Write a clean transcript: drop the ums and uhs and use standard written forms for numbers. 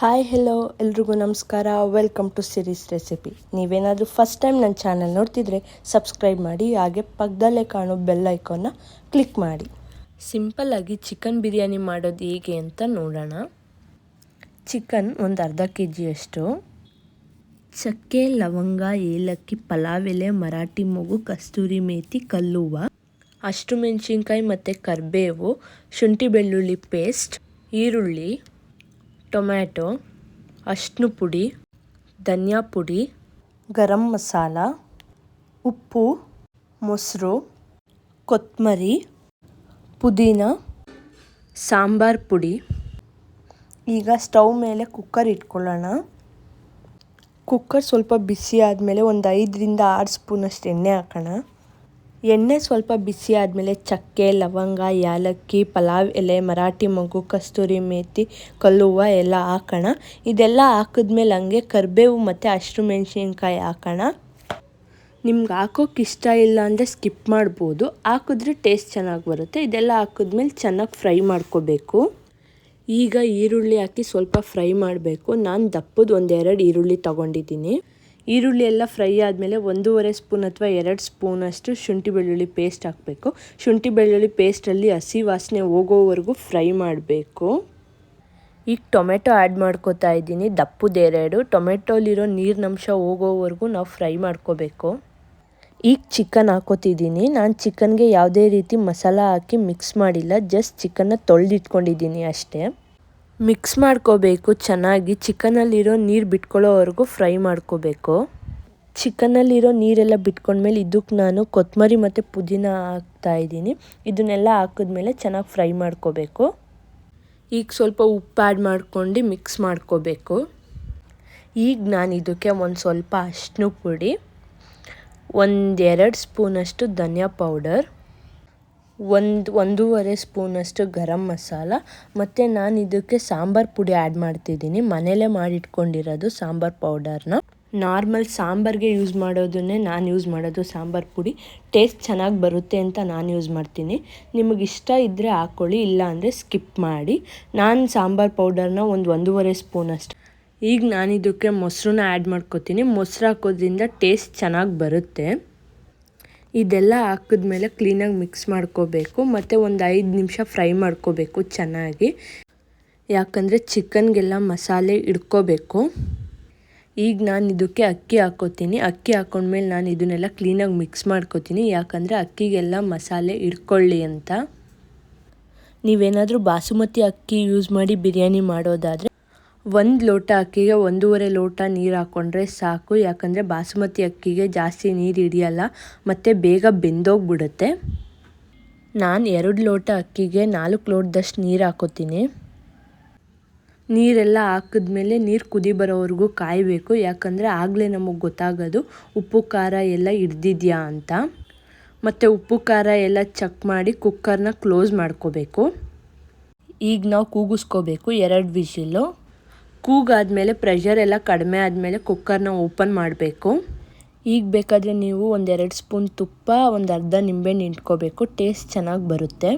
Hi hello ಎಲ್ರಿಗೂ ನಮಸ್ಕಾರ. Welcome to series recipe. ನೀವೇನಾದರೂ ಫಸ್ಟ್ ಟೈಮ್ ನನ್ನ ಚಾನಲ್ ನೋಡ್ತಿದ್ರೆ ಸಬ್ಸ್ಕ್ರೈಬ್ ಮಾಡಿ, ಹಾಗೆ ಪಕ್ಕದಲ್ಲೇ ಕಾಣೋ ಬೆಲ್ ಐಕಾನ್ನ ಕ್ಲಿಕ್ ಮಾಡಿ. ಸಿಂಪಲ್ಲಾಗಿ ಚಿಕನ್ ಬಿರಿಯಾನಿ ಮಾಡೋದು ಹೇಗೆ ಅಂತ ನೋಡೋಣ. ಚಿಕನ್ ಒಂದು ಅರ್ಧ kg, ಚಕ್ಕೆ, ಲವಂಗ, ಏಲಕ್ಕಿ, ಪಲಾವ್ ಎಲೆ, ಮರಾಠಿ ಮೊಗು, ಕಸ್ತೂರಿ ಮೇಥಿ, ಕಲ್ಲುವ್ವ, ಹಸಿಮೆಣಸಿನ್ಕಾಯಿ ಮತ್ತು ಕರಿಬೇವು, ಶುಂಠಿ ಬೆಳ್ಳುಳ್ಳಿ ಪೇಸ್ಟ್, ಈರುಳ್ಳಿ, ಟೊಮ್ಯಾಟೊ, ಅರಿಶಿನ ಪುಡಿ, ಧನಿಯಾ ಪುಡಿ, ಗರಂ ಮಸಾಲ, ಉಪ್ಪು, ಮೊಸರು, ಕೊತ್ತಂಬರಿ, ಪುದೀನ, ಸಾಂಬಾರ್ ಪುಡಿ. ಈಗ ಸ್ಟವ್ ಮೇಲೆ ಕುಕ್ಕರ್ ಇಟ್ಕೊಳ್ಳೋಣ. ಕುಕ್ಕರ್ ಸ್ವಲ್ಪ ಬಿಸಿ ಆದಮೇಲೆ ಒಂದು 5ರಿಂದ 6 ಸ್ಪೂನಷ್ಟು ಎಣ್ಣೆ ಹಾಕೋಣ. ಎಣ್ಣೆ ಸ್ವಲ್ಪ ಬಿಸಿ ಆದಮೇಲೆ ಚಕ್ಕೆ, ಲವಂಗ, ಏಲಕ್ಕಿ, ಪಲಾವ್ ಎಲೆ, ಮರಾಠಿ ಮೊಗ್ಗು, ಕಸ್ತೂರಿ ಮೇಥಿ, ಕಲ್ಲುವ್ವ ಎಲ್ಲ ಹಾಕೋಣ. ಇದೆಲ್ಲ ಹಾಕಿದ್ಮೇಲೆ ಹಂಗೆ ಕರಿಬೇವು ಮತ್ತು ಹಸಿಮೆಣಸಿನ್ಕಾಯಿ ಹಾಕೋಣ. ನಿಮ್ಗೆ ಹಾಕೋಕೆ ಇಷ್ಟ ಇಲ್ಲ ಅಂದರೆ ಸ್ಕಿಪ್ ಮಾಡ್ಬೋದು, ಹಾಕಿದ್ರೆ ಟೇಸ್ಟ್ ಚೆನ್ನಾಗಿ ಬರುತ್ತೆ. ಇದೆಲ್ಲ ಹಾಕಿದ್ಮೇಲೆ ಚೆನ್ನಾಗಿ ಫ್ರೈ ಮಾಡ್ಕೋಬೇಕು. ಈಗ ಈರುಳ್ಳಿ ಹಾಕಿ ಸ್ವಲ್ಪ ಫ್ರೈ ಮಾಡಬೇಕು. ನಾನು ದಪ್ಪದ 1-2 ಈರುಳ್ಳಿ ತೊಗೊಂಡಿದ್ದೀನಿ. ಈರುಳ್ಳಿ ಎಲ್ಲ ಫ್ರೈ ಆದಮೇಲೆ 1.5 ಸ್ಪೂನ್ ಅಥವಾ 2 ಸ್ಪೂನಷ್ಟು ಶುಂಠಿ ಬೆಳ್ಳುಳ್ಳಿ ಪೇಸ್ಟ್ ಹಾಕಬೇಕು. ಶುಂಠಿ ಬೆಳ್ಳುಳ್ಳಿ ಪೇಸ್ಟಲ್ಲಿ ಹಸಿ ವಾಸನೆ ಹೋಗೋವರೆಗೂ ಫ್ರೈ ಮಾಡಬೇಕು. ಈಗ ಟೊಮೆಟೊ ಆ್ಯಡ್ ಮಾಡ್ಕೋತಾ ಇದ್ದೀನಿ, ದಪ್ಪದ 2. ಟೊಮೆಟೊಲಿರೋ ನೀರಿನಂಶ ಹೋಗೋವರೆಗೂ ನಾವು ಫ್ರೈ ಮಾಡ್ಕೋಬೇಕು. ಈಗ ಚಿಕನ್ ಹಾಕೋತಿದ್ದೀನಿ. ನಾನು ಚಿಕನ್ಗೆ ಯಾವುದೇ ರೀತಿ ಮಸಾಲ ಹಾಕಿ ಮಿಕ್ಸ್ ಮಾಡಿಲ್ಲ, ಜಸ್ಟ್ ಚಿಕನ್ನ ತೊಳೆದಿಟ್ಕೊಂಡಿದ್ದೀನಿ ಅಷ್ಟೇ. ಮಿಕ್ಸ್ ಮಾಡ್ಕೋಬೇಕು ಚೆನ್ನಾಗಿ. ಚಿಕನಲ್ಲಿರೋ ನೀರು ಬಿಟ್ಕೊಳ್ಳೋವರೆಗೂ ಫ್ರೈ ಮಾಡ್ಕೋಬೇಕು. ಚಿಕನಲ್ಲಿರೋ ನೀರೆಲ್ಲ ಬಿಟ್ಕೊಂಡ್ಮೇಲೆ ಇದಕ್ಕೆ ನಾನು ಕೊತ್ತಂಬರಿ ಮತ್ತು ಪುದೀನ ಹಾಕ್ತಾಯಿದ್ದೀನಿ. ಇದನ್ನೆಲ್ಲ ಹಾಕಿದ್ಮೇಲೆ ಚೆನ್ನಾಗಿ ಫ್ರೈ ಮಾಡ್ಕೋಬೇಕು. ಈಗ ಸ್ವಲ್ಪ ಉಪ್ಪು ಆ್ಯಡ್ ಮಾಡ್ಕೊಂಡು ಮಿಕ್ಸ್ ಮಾಡ್ಕೋಬೇಕು. ಈಗ ನಾನು ಇದಕ್ಕೆ ಒಂದು ಸ್ವಲ್ಪ ಅರಿಶಿನ ಪುಡಿ, 1-2 ಸ್ಪೂನಷ್ಟು ಧನಿಯಾ ಪೌಡರ್, 1-1.5 ಸ್ಪೂನಷ್ಟು ಗರಂ ಮಸಾಲ ಮತ್ತು ನಾನು ಇದಕ್ಕೆ ಸಾಂಬಾರು ಪುಡಿ ಆ್ಯಡ್ ಮಾಡ್ತಿದ್ದೀನಿ. ಮನೇಲೇ ಮಾಡಿಟ್ಕೊಂಡಿರೋದು ಸಾಂಬಾರು ಪೌಡರ್ನ. ನಾರ್ಮಲ್ ಸಾಂಬಾರಿಗೆ ಯೂಸ್ ಮಾಡೋದನ್ನೇ ನಾನು ಯೂಸ್ ಮಾಡೋದು ಸಾಂಬಾರು ಪುಡಿ. ಟೇಸ್ಟ್ ಚೆನ್ನಾಗಿ ಬರುತ್ತೆ ಅಂತ ನಾನು ಯೂಸ್ ಮಾಡ್ತೀನಿ. ನಿಮಗೆ ಇಷ್ಟ ಇದ್ದರೆ ಹಾಕ್ಕೊಳ್ಳಿ, ಇಲ್ಲ ಅಂದರೆ ಸ್ಕಿಪ್ ಮಾಡಿ. ನಾನು ಸಾಂಬಾರು ಪೌಡರ್ನ 1-1.5 ಸ್ಪೂನಷ್ಟು. ಈಗ ನಾನು ಇದಕ್ಕೆ ಮೊಸರನ್ನ ಆ್ಯಡ್ ಮಾಡ್ಕೋತೀನಿ. ಮೊಸರು ಹಾಕೋದ್ರಿಂದ ಟೇಸ್ಟ್ ಚೆನ್ನಾಗಿ ಬರುತ್ತೆ. ಇದೆಲ್ಲ ಹಾಕಿದ್ಮೇಲೆ ಕ್ಲೀನಾಗಿ ಮಿಕ್ಸ್ ಮಾಡ್ಕೋಬೇಕು ಮತ್ತು ಒಂದು 5 ನಿಮಿಷ ಫ್ರೈ ಮಾಡ್ಕೋಬೇಕು ಚೆನ್ನಾಗಿ, ಯಾಕಂದರೆ ಚಿಕನ್ಗೆಲ್ಲ ಮಸಾಲೆ ಹಿಡ್ಕೋಬೇಕು. ಈಗ ನಾನು ಇದಕ್ಕೆ ಅಕ್ಕಿ ಹಾಕ್ಕೋತೀನಿ. ಅಕ್ಕಿ ಹಾಕ್ಕೊಂಡ್ಮೇಲೆ ನಾನು ಇದನ್ನೆಲ್ಲ ಕ್ಲೀನಾಗಿ ಮಿಕ್ಸ್ ಮಾಡ್ಕೋತೀನಿ, ಯಾಕಂದರೆ ಅಕ್ಕಿಗೆಲ್ಲ ಮಸಾಲೆ ಹಿಡ್ಕೊಳ್ಳಿ ಅಂತ. ನೀವೇನಾದರೂ ಬಾಸುಮತಿ ಅಕ್ಕಿ ಯೂಸ್ ಮಾಡಿ ಬಿರಿಯಾನಿ ಮಾಡೋದಾದರೆ 1 ಲೋಟ ಅಕ್ಕಿಗೆ 1.5 ಲೋಟ ನೀರು ಹಾಕ್ಕೊಂಡ್ರೆ ಸಾಕು, ಯಾಕಂದರೆ ಬಾಸುಮತಿ ಅಕ್ಕಿಗೆ ಜಾಸ್ತಿ ನೀರು ಹಿಡಿಯಲ್ಲ ಮತ್ತು ಬೇಗ ಬೆಂದೋಗ್ಬಿಡುತ್ತೆ. ನಾನು 2 ಲೋಟ ಅಕ್ಕಿಗೆ 4 ಲೋಟದಷ್ಟು ನೀರು ಹಾಕೋತೀನಿ. ನೀರೆಲ್ಲ ಹಾಕಿದ್ಮೇಲೆ ನೀರು ಕುದಿ ಬರೋವರೆಗೂ ಕಾಯಬೇಕು, ಯಾಕಂದರೆ ಆಗಲೇ ನಮಗೆ ಗೊತ್ತಾಗೋದು ಉಪ್ಪು ಖಾರ ಎಲ್ಲ ಹಿಡ್ದಿದೆಯಾ ಅಂತ. ಮತ್ತು ಉಪ್ಪು ಖಾರ ಎಲ್ಲ ಚೆಕ್ ಮಾಡಿ ಕುಕ್ಕರ್ನ ಕ್ಲೋಸ್ ಮಾಡ್ಕೋಬೇಕು. ಈಗ ನಾವು ಕೂಗಿಸ್ಕೋಬೇಕು 2 ವಿಷಿಲು. ಕೂಗಾದಮೇಲೆ ಪ್ರೆಷರ್ ಎಲ್ಲ ಕಡಿಮೆ ಆದಮೇಲೆ ಕುಕ್ಕರ್ನ ಓಪನ್ ಮಾಡಬೇಕು. ಈಗ ಬೇಕಾದರೆ ನೀವು 1-2 ಸ್ಪೂನ್ ತುಪ್ಪ, ಒಂದು ಅರ್ಧ ನಿಂಬೆಹಣ್ಣು ಹಿಂಡ್ಕೋಬೇಕು, ಟೇಸ್ಟ್ ಚೆನ್ನಾಗಿ ಬರುತ್ತೆ.